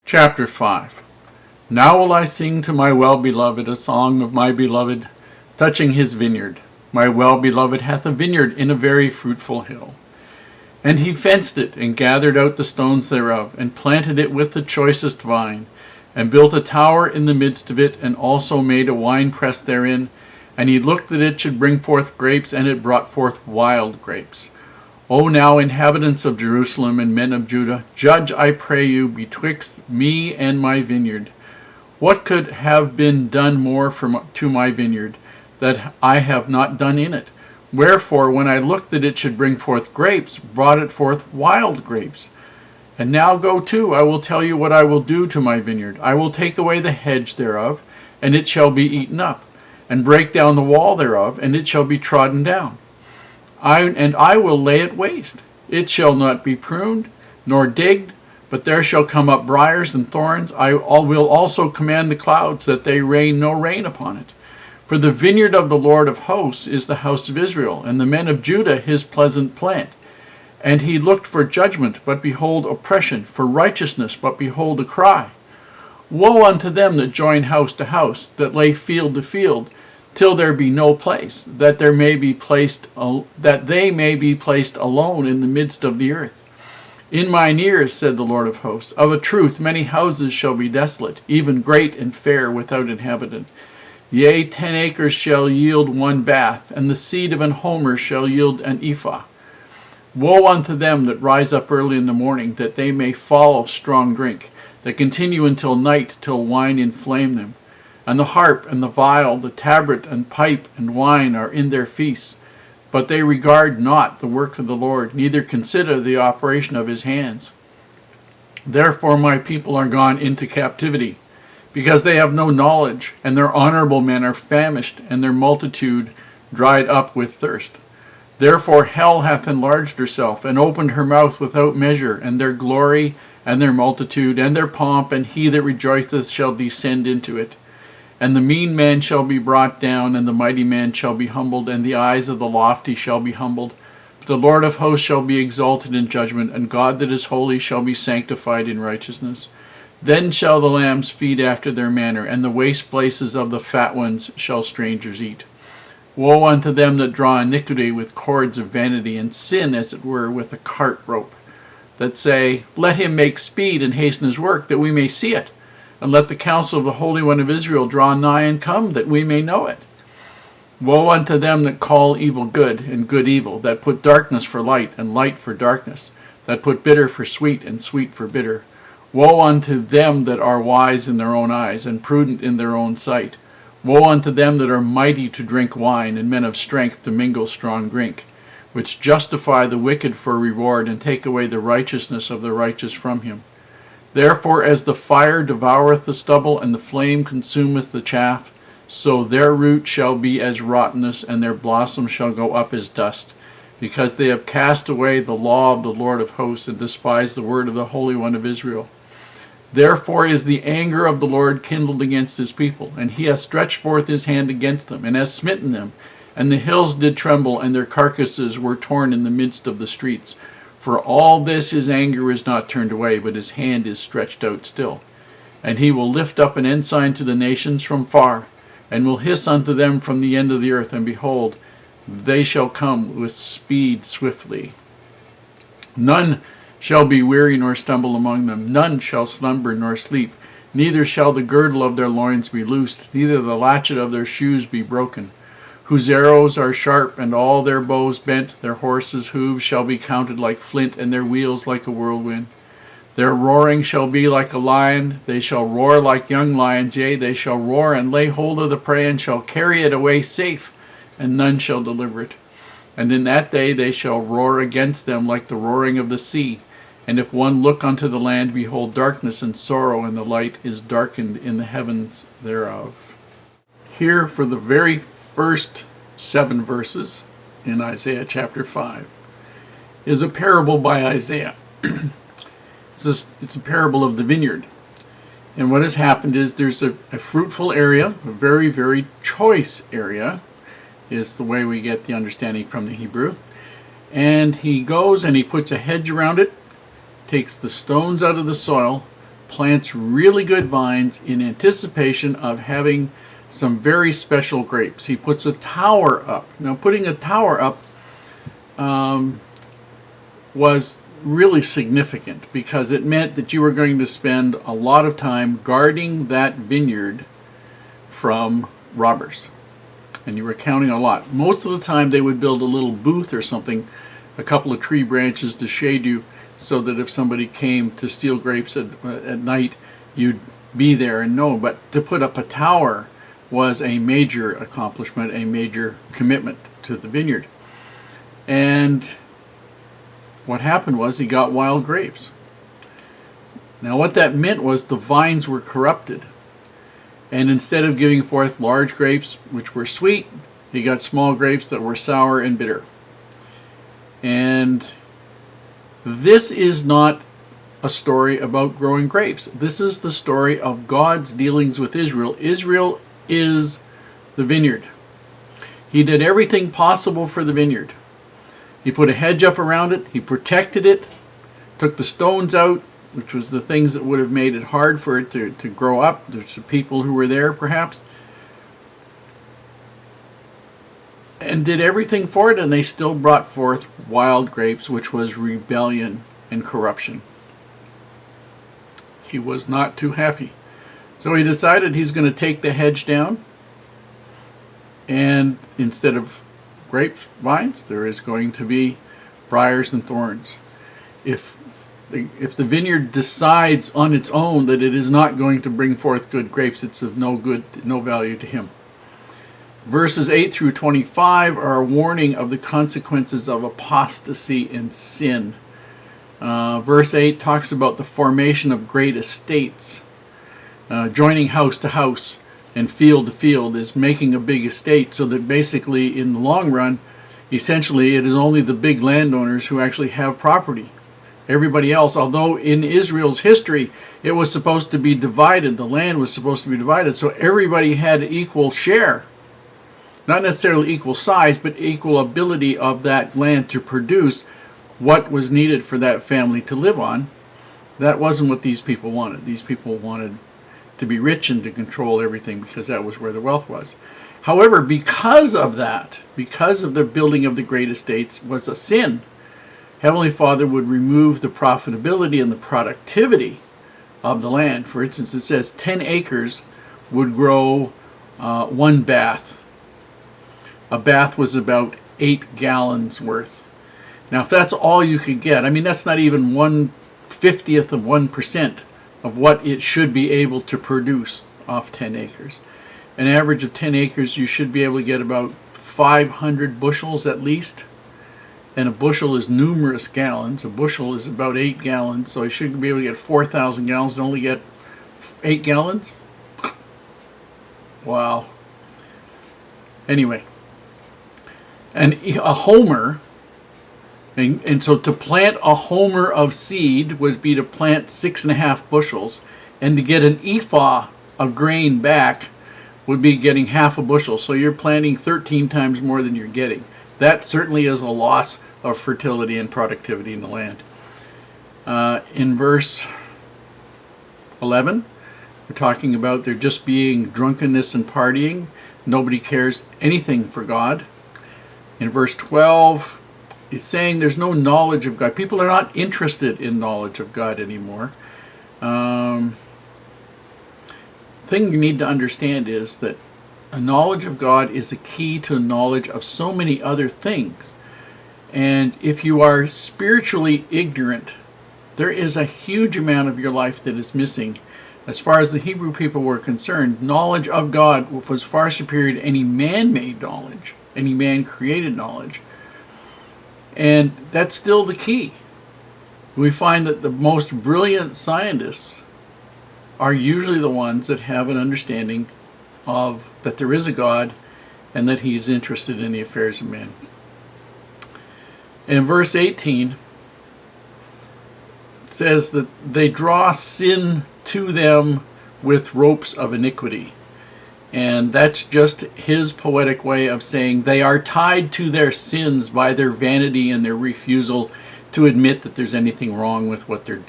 Chapter 5. Now will I sing to my well-beloved a song of my beloved, touching his vineyard. My well-beloved hath a vineyard in a very fruitful hill. And he fenced it, and gathered out the stones thereof, and planted it with the choicest vine, and built a tower in the midst of it, and also made a winepress therein. And he looked that it should bring forth grapes, and it brought forth wild grapes. O now, inhabitants of Jerusalem and men of Judah, judge, I pray you, betwixt me and my vineyard. What could have been done more to my vineyard, that I have not done in it? Wherefore, when I looked that it should bring forth grapes, brought it forth wild grapes. And now go to, I will tell you what I will do to my vineyard. I will take away the hedge thereof, and it shall be eaten up, and break down the wall thereof, and it shall be trodden down. I will lay it waste. It shall not be pruned, nor digged, but there shall come up briars and thorns. I will also command the clouds, that they rain no rain upon it. For the vineyard of the Lord of hosts is the house of Israel, and the men of Judah his pleasant plant. And he looked for judgment, but behold oppression, for righteousness, but behold a cry. Woe unto them that join house to house, that lay field to field, till there be no place, that they may be placed alone in the midst of the earth. In mine ears, said the Lord of hosts, of a truth many houses shall be desolate, even great and fair, without inhabitant. Yea, 10 acres shall yield 1 bath, and the seed of an homer shall yield an ephah. Woe unto them that rise up early in the morning, that they may follow strong drink, that continue until night, till wine inflame them. And the harp and the viol, the tabret and pipe and wine are in their feasts. But they regard not the work of the Lord, neither consider the operation of his hands. Therefore my people are gone into captivity, because they have no knowledge, and their honorable men are famished, and their multitude dried up with thirst. Therefore hell hath enlarged herself, and opened her mouth without measure, and their glory, and their multitude, and their pomp, and he that rejoiceth shall descend into it. And the mean man shall be brought down, and the mighty man shall be humbled, and the eyes of the lofty shall be humbled. But the Lord of hosts shall be exalted in judgment, and God that is holy shall be sanctified in righteousness. Then shall the lambs feed after their manner, and the waste places of the fat ones shall strangers eat. Woe unto them that draw iniquity with cords of vanity, and sin, as it were, with a cart rope, that say, Let him make speed and hasten his work, that we may see it. And let the counsel of the Holy One of Israel draw nigh and come, that we may know it. Woe unto them that call evil good, and good evil, that put darkness for light, and light for darkness, that put bitter for sweet, and sweet for bitter. Woe unto them that are wise in their own eyes, and prudent in their own sight. Woe unto them that are mighty to drink wine, and men of strength to mingle strong drink, which justify the wicked for reward, and take away the righteousness of the righteous from him. Therefore as the fire devoureth the stubble, and the flame consumeth the chaff, so their root shall be as rottenness, and their blossom shall go up as dust, because they have cast away the law of the Lord of hosts, and despised the word of the Holy One of Israel. Therefore is the anger of the Lord kindled against his people, and he hath stretched forth his hand against them, and hath smitten them. And the hills did tremble, and their carcasses were torn in the midst of the streets. For all this his anger is not turned away, but his hand is stretched out still. And he will lift up an ensign to the nations from far, and will hiss unto them from the end of the earth, and behold, they shall come with speed swiftly. None shall be weary nor stumble among them, none shall slumber nor sleep, neither shall the girdle of their loins be loosed, neither the latchet of their shoes be broken. Whose arrows are sharp, and all their bows bent, their horses' hooves shall be counted like flint, and their wheels like a whirlwind. Their roaring shall be like a lion, they shall roar like young lions, yea, they shall roar and lay hold of the prey, and shall carry it away safe, and none shall deliver it. And in that day they shall roar against them like the roaring of the sea. And if one look unto the land, behold darkness and sorrow, and the light is darkened in the heavens thereof. Here for the very first 7 verses in Isaiah chapter 5 is a parable by Isaiah. It's a parable of the vineyard. And what has happened is there's a fruitful area, a very, very choice area, is the way we get the understanding from the Hebrew. And he goes and he puts a hedge around it, takes the stones out of the soil, plants really good vines in anticipation of having some very special grapes. He puts a tower up. Now, putting a tower up was really significant because it meant that you were going to spend a lot of time guarding that vineyard from robbers. And you were counting a lot. Most of the time they would build a little booth or something, a couple of tree branches to shade you, so that if somebody came to steal grapes at night, you'd be there and know. But to put up a tower was a major accomplishment, a major commitment to the vineyard. And what happened was he got wild grapes. Now what that meant was the vines were corrupted. And instead of giving forth large grapes, which were sweet, he got small grapes that were sour and bitter. And this is not a story about growing grapes. This is the story of God's dealings with Israel. Israel is the vineyard. He did everything possible for the vineyard. He put a hedge up around it. He protected it, took the stones out, which was the things that would have made it hard for it to grow up. There's the people who were there, perhaps. And did everything for it, and they still brought forth wild grapes, which was rebellion and corruption. He was not too happy. So he decided he's going to take the hedge down, and instead of grapevines, there is going to be briars and thorns. If the vineyard decides on its own that it is not going to bring forth good grapes, it's of no value to him. Verses 8 through 25 are a warning of the consequences of apostasy and sin. Verse 8 talks about the formation of great estates. Joining house to house and field to field is making a big estate, so that basically in the long run, essentially it is only the big landowners who actually have property. Everybody else, although in Israel's history it was supposed to be divided, the land was supposed to be divided, so everybody had equal share. Not necessarily equal size, but equal ability of that land to produce what was needed for that family to live on. That wasn't what these people wanted. These people wanted to be rich and to control everything because that was where the wealth was. However, because of that, because of the building of the great estates was a sin, Heavenly Father would remove the profitability and the productivity of the land. For instance, it says 10 acres would grow 1 bath. A bath was about 8 gallons worth. Now, if that's all you could get, I mean, that's not even 1/50th of 1% of what it should be able to produce off 10 acres. An average of 10 acres, you should be able to get about 500 bushels at least. And a bushel is numerous gallons. A bushel is about 8 gallons, so you should be able to get 4,000 gallons and only get 8 gallons? Wow. Anyway. And a homer, and so to plant a homer of seed would be to plant 6.5 bushels, and to get an ephah of grain back would be getting half a bushel. So you're planting 13 times more than you're getting. That certainly is a loss of fertility and productivity in the land. In verse 11, we're talking about there just being drunkenness and partying. Nobody cares anything for God. In verse 12, he's saying there's no knowledge of God. People are not interested in knowledge of God anymore. Thing you need to understand is that a knowledge of God is the key to a knowledge of so many other things. And if you are spiritually ignorant, there is a huge amount of your life that is missing. As far as the Hebrew people were concerned, knowledge of God was far superior to any man-made knowledge, any man-created knowledge. And that's still the key. We find that the most brilliant scientists are usually the ones that have an understanding of that there is a God and that He's interested in the affairs of men. In verse 18, it says that they draw sin to them with ropes of iniquity. And that's just his poetic way of saying they are tied to their sins by their vanity and their refusal to admit that there's anything wrong with what they're doing.